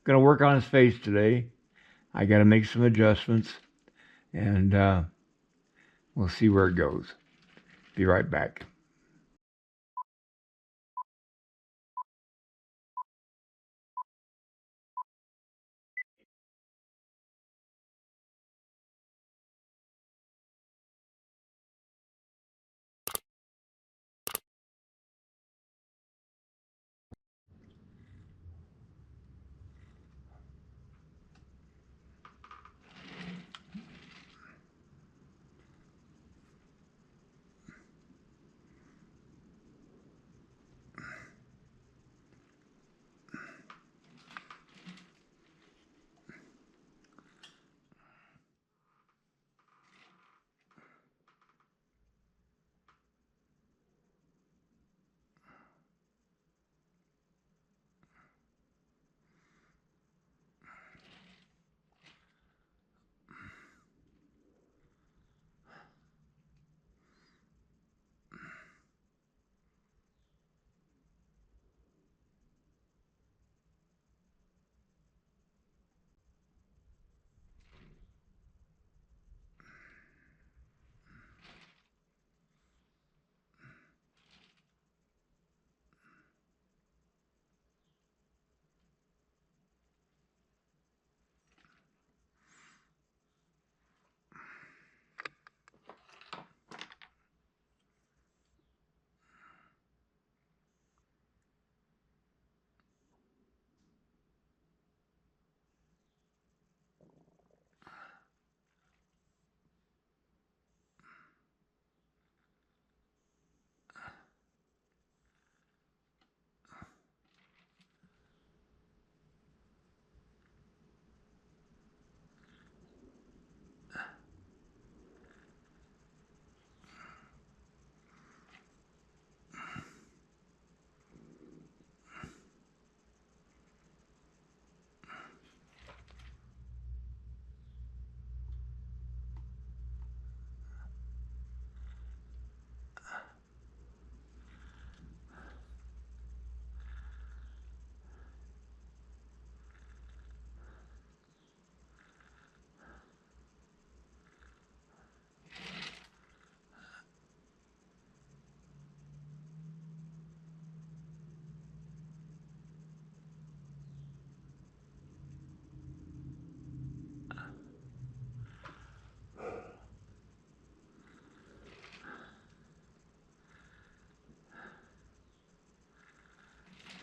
gonna work on his face today. I got to make some adjustments, and we'll see where it goes. Be right back.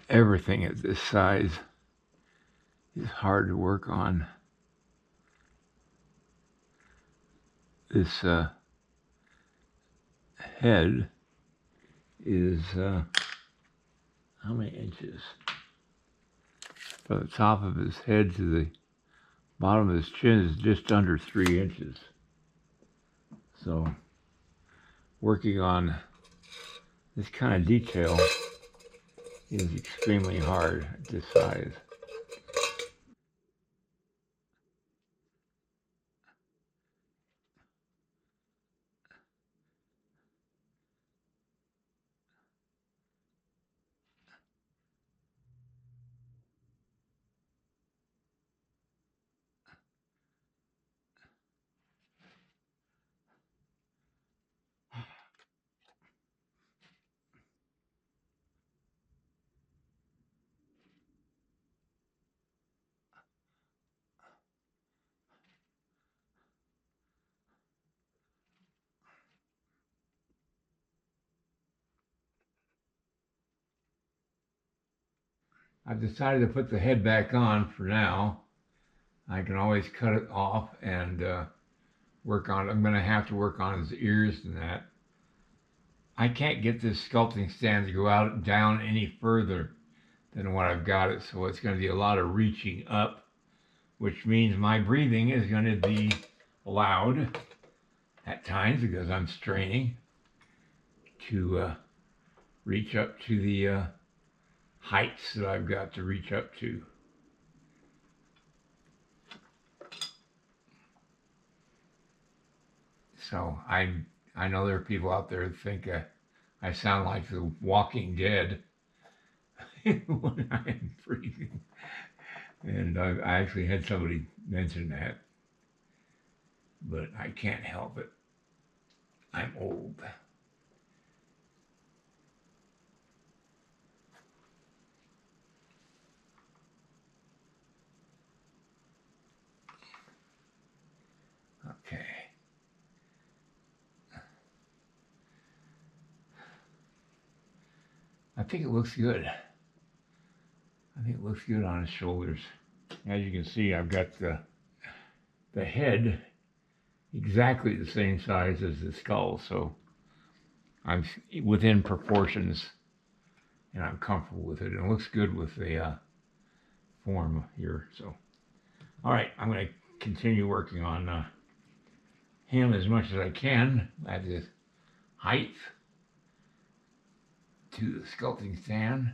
Everything at this size is hard to work on. This head is how many inches? From the top of his head to the bottom of his chin is just under 3 inches. So working on this kind of detail is extremely hard at this size. I've decided to put the head back on for now. I can always cut it off and work on it. I'm going to have to work on his ears and that. I can't get this sculpting stand to go out down any further than what I've got it, so it's going to be a lot of reaching up, which means my breathing is going to be loud at times because I'm straining to reach up to the heights that I've got to reach up to. So I know there are people out there that think I sound like the Walking Dead when I'm breathing. And I actually had somebody mention that, but I can't help it. I'm old. Okay. I think it looks good. I think it looks good on his shoulders. As you can see, I've got the head exactly the same size as the skull, so I'm within proportions, and I'm comfortable with it. And it looks good with the form here. So, all right, I'm going to continue working on him as much as I can at his height to the sculpting stand.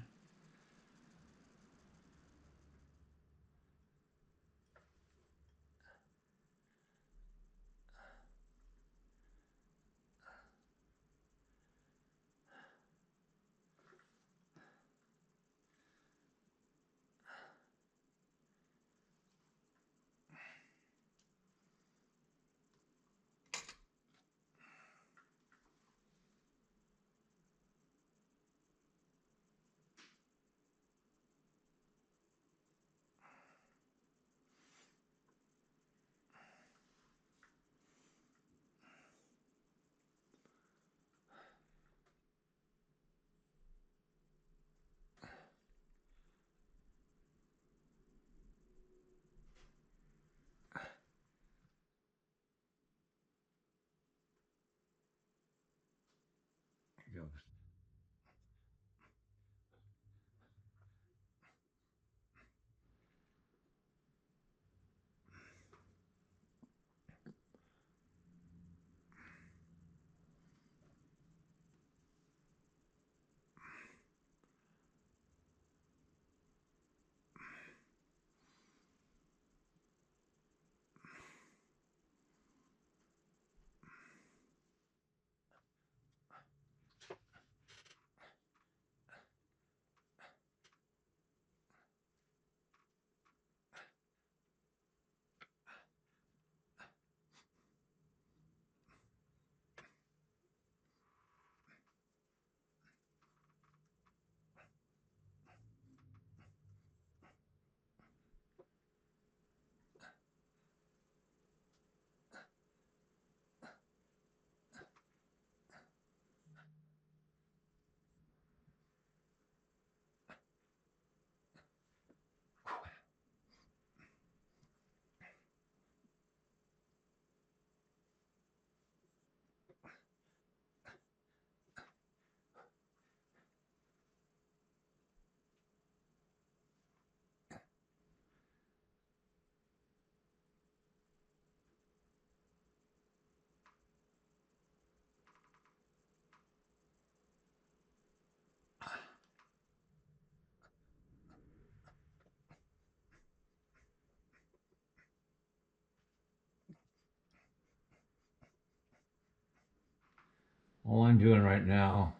All I'm doing right now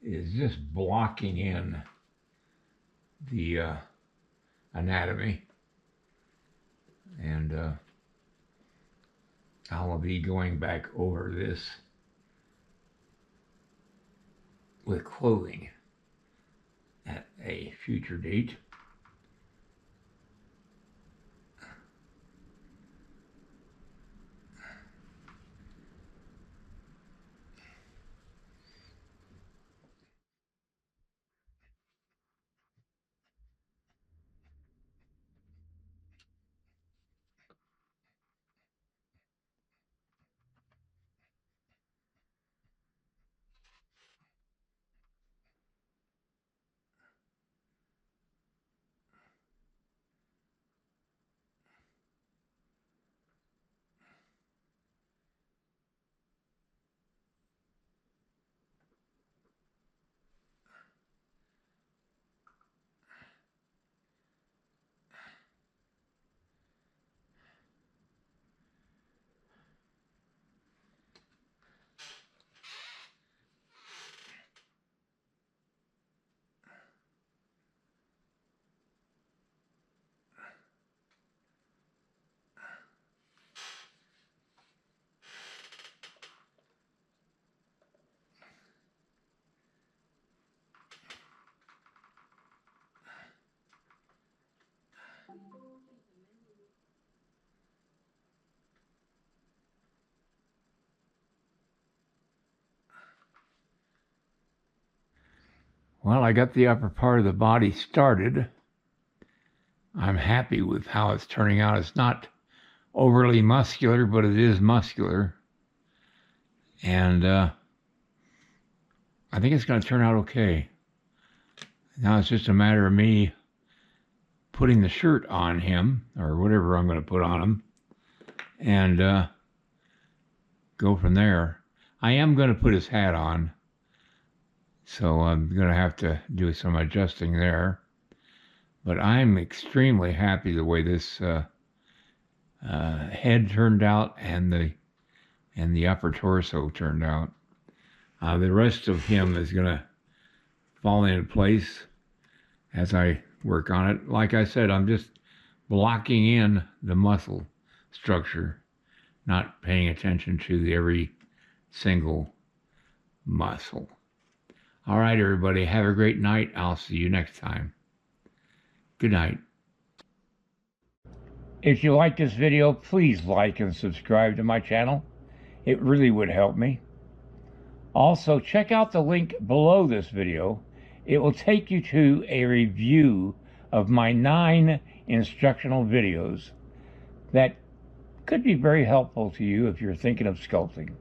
is just blocking in the anatomy, and I'll be going back over this with clothing at a future date. Well, I got the upper part of the body started. I'm happy with how it's turning out. It's not overly muscular, but it is muscular. And I think it's going to turn out okay. Now it's just a matter of me putting the shirt on him, or whatever I'm going to put on him, and go from there. I am going to put his hat on, so I'm going to have to do some adjusting there. But I'm extremely happy the way this head turned out and the upper torso turned out. The rest of him is going to fall into place as I work on it. Like I said, I'm just blocking in the muscle structure, not paying attention to every single muscle. All right, everybody, have a great night. I'll see you next time. Good night. If you like this video, please like and subscribe to my channel. It really would help me. Also, check out the link below this video. It will take you to a review of my 9 instructional videos that could be very helpful to you if you're thinking of sculpting.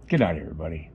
Good night, everybody.